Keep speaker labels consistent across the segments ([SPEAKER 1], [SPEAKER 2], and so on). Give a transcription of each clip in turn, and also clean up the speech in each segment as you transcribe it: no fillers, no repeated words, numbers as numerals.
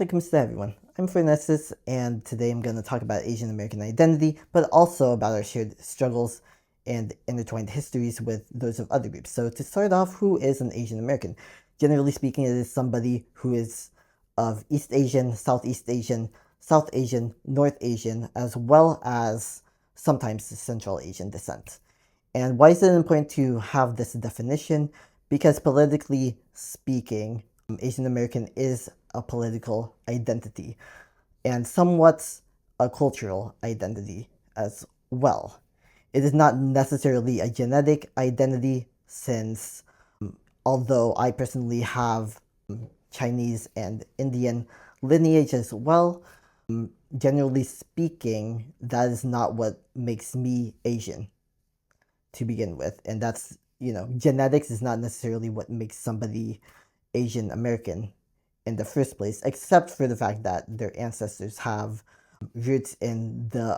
[SPEAKER 1] Welcome to everyone. I'm Fernandez, and today I'm going to talk about Asian American identity, but also about our shared struggles and intertwined histories with those of other groups. So to start off, who is an Asian American? Generally speaking, it is somebody who is of East Asian, Southeast Asian, South Asian, North Asian, as well as sometimes Central Asian descent. And why is it important to have this definition? Because politically speaking, Asian American is a political identity and somewhat a cultural identity as well. It is not necessarily a genetic identity, since although I personally have Chinese and Indian lineage as well, generally speaking, that is not what makes me Asian to begin with. And that's, genetics is not necessarily what makes somebody Asian American in the first place, except for the fact that their ancestors have roots in the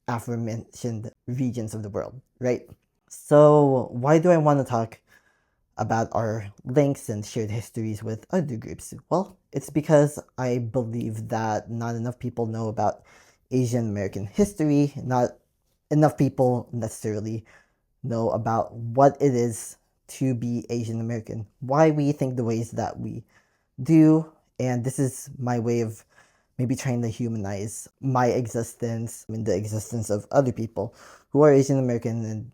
[SPEAKER 1] aforementioned regions of the world, right? So why do I want to talk about our links and shared histories with other groups? Well, it's because I believe that not enough people know about Asian American history. Not enough people necessarily know about what it is to be Asian American, why we think the ways that we do. And this is my way of maybe trying to humanize my existence and the existence of other people who are Asian American, and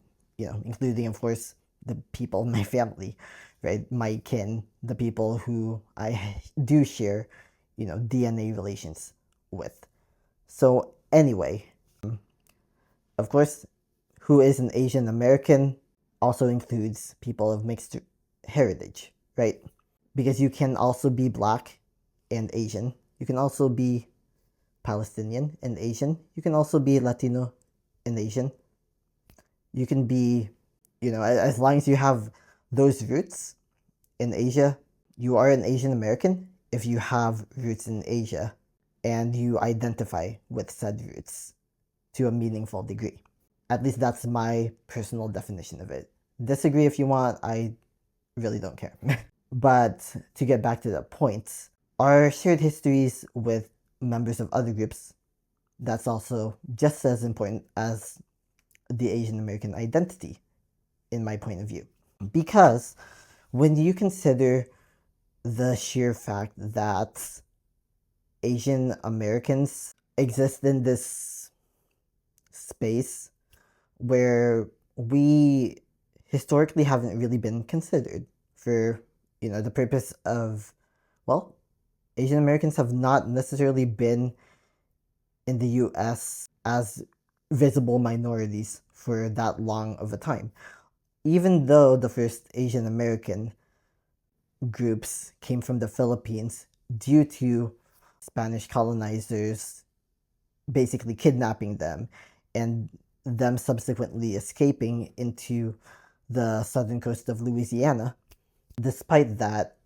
[SPEAKER 1] including, of course, the people in my family, right? My kin, the people who I do share, DNA relations with. So anyway, of course, who is an Asian American also includes people of mixed heritage, right? Because you can also be Black and Asian. You can also be Palestinian and Asian. You can also be Latino and Asian. You can be, as long as you have those roots in Asia, you are an Asian American if you have roots in Asia and you identify with said roots to a meaningful degree. At least that's my personal definition of it. Disagree if you want, I really don't care. But to get back to the point, our shared histories with members of other groups, that's also just as important as the Asian American identity, in my point of view. Because when you consider the sheer fact that Asian Americans exist in this space where we historically haven't really been considered for, the purpose of, well, Asian Americans have not necessarily been in the US as visible minorities for that long of a time. Even though the first Asian American groups came from the Philippines due to Spanish colonizers basically kidnapping them and them subsequently escaping into the southern coast of Louisiana. Despite that,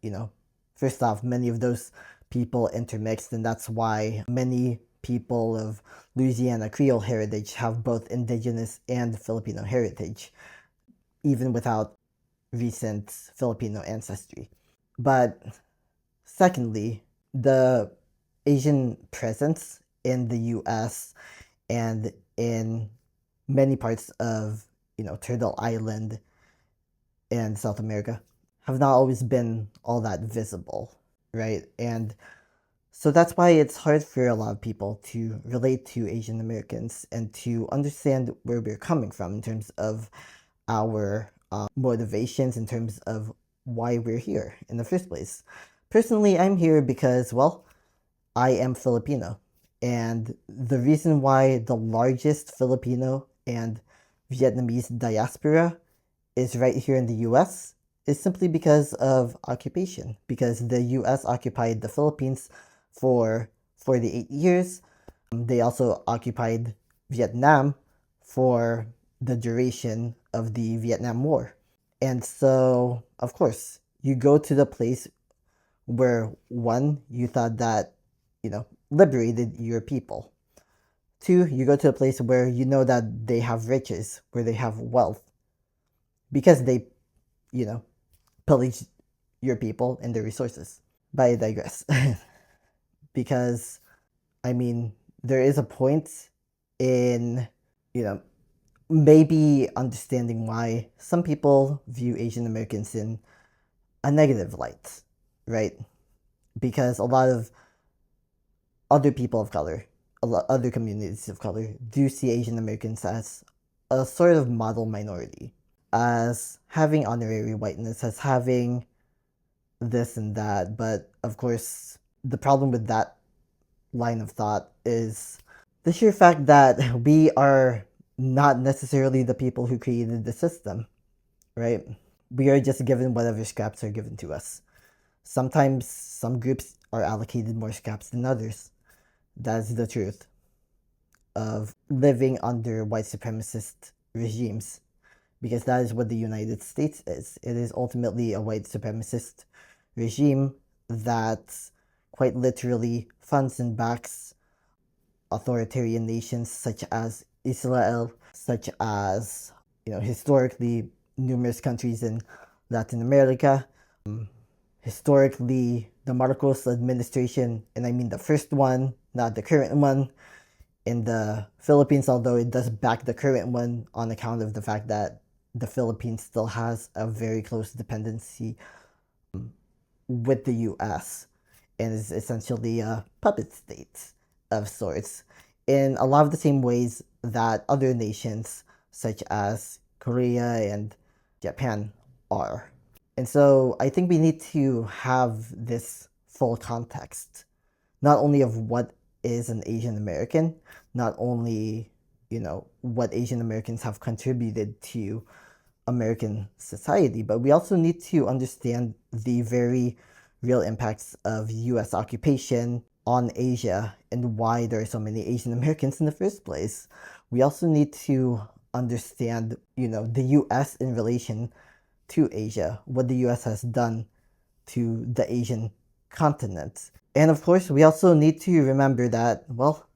[SPEAKER 1] first off, many of those people intermixed, and that's why many people of Louisiana Creole heritage have both indigenous and Filipino heritage, even without recent Filipino ancestry. But secondly, the Asian presence in the US and in many parts of, Turtle Island and South America have not always been all that visible, right? And so that's why it's hard for a lot of people to relate to Asian Americans and to understand where we're coming from in terms of our motivations, in terms of why we're here in the first place. Personally, I'm here because, well, I am Filipino. And the reason why the largest Filipino and Vietnamese diaspora is right here in the US is simply because of occupation, because the US occupied the Philippines for 48 years. They also occupied Vietnam for the duration of the Vietnam War. And so, of course, you go to the place where, one, you thought that, liberated your people. Two, you go to a place where you know that they have riches, where they have wealth, because they, pillage your people and their resources. But I digress. because, I mean, there is a point in, you know, maybe understanding why some people view Asian Americans in a negative light, right? Because a lot of other people of color, other communities of color, do see Asian Americans as a sort of model minority, as having honorary whiteness, as having this and that. But of course, the problem with that line of thought is the sheer fact that we are not necessarily the people who created the system, right? We are just given whatever scraps are given to us. Sometimes some groups are allocated more scraps than others. That's the truth of living under white supremacist regimes, because that is what the United States is. It is ultimately a white supremacist regime that quite literally funds and backs authoritarian nations such as Israel, such as, historically numerous countries in Latin America. Historically, the Marcos administration, and I mean the first one, not the current one, in the Philippines, although it does back the current one on account of the fact that the Philippines still has a very close dependency with the US and is essentially a puppet state of sorts in a lot of the same ways that other nations such as Korea and Japan are. And so I think we need to have this full context, not only of what is an Asian American, not only, what Asian Americans have contributed to American society, but we also need to understand the very real impacts of US occupation on Asia and why there are so many Asian Americans in the first place. We also need to understand, the US in relation to Asia, what the US has done to the Asian continent. And of course, we also need to remember that, well,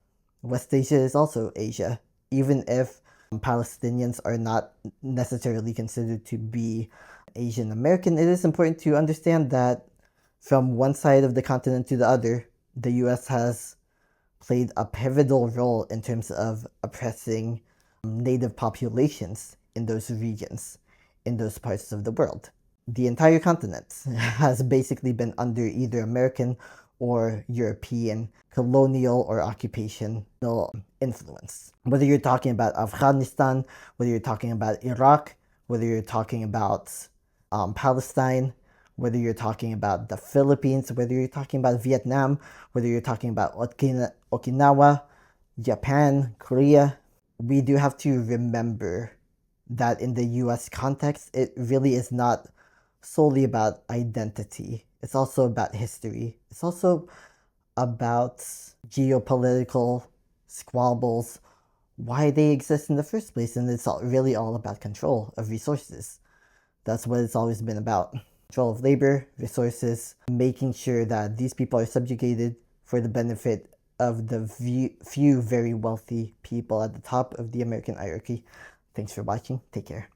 [SPEAKER 1] West Asia is also Asia, even if Palestinians are not necessarily considered to be Asian American. It is important to understand that from one side of the continent to the other, the US has played a pivotal role in terms of oppressing native populations in those regions, in those parts of the world. The entire continent has basically been under either American or European colonial or occupational influence. Whether you're talking about Afghanistan, whether you're talking about Iraq, whether you're talking about Palestine, whether you're talking about the Philippines, whether you're talking about Vietnam, whether you're talking about Okinawa, Japan, Korea, we do have to remember that in the US context, it really is not solely about identity. It's also about history. It's also about geopolitical squabbles, why they exist in the first place, and it's really all about control of resources. That's what it's always been about. Control of labor, resources, making sure that these people are subjugated for the benefit of the few very wealthy people at the top of the American hierarchy. Thanks for watching. Take care.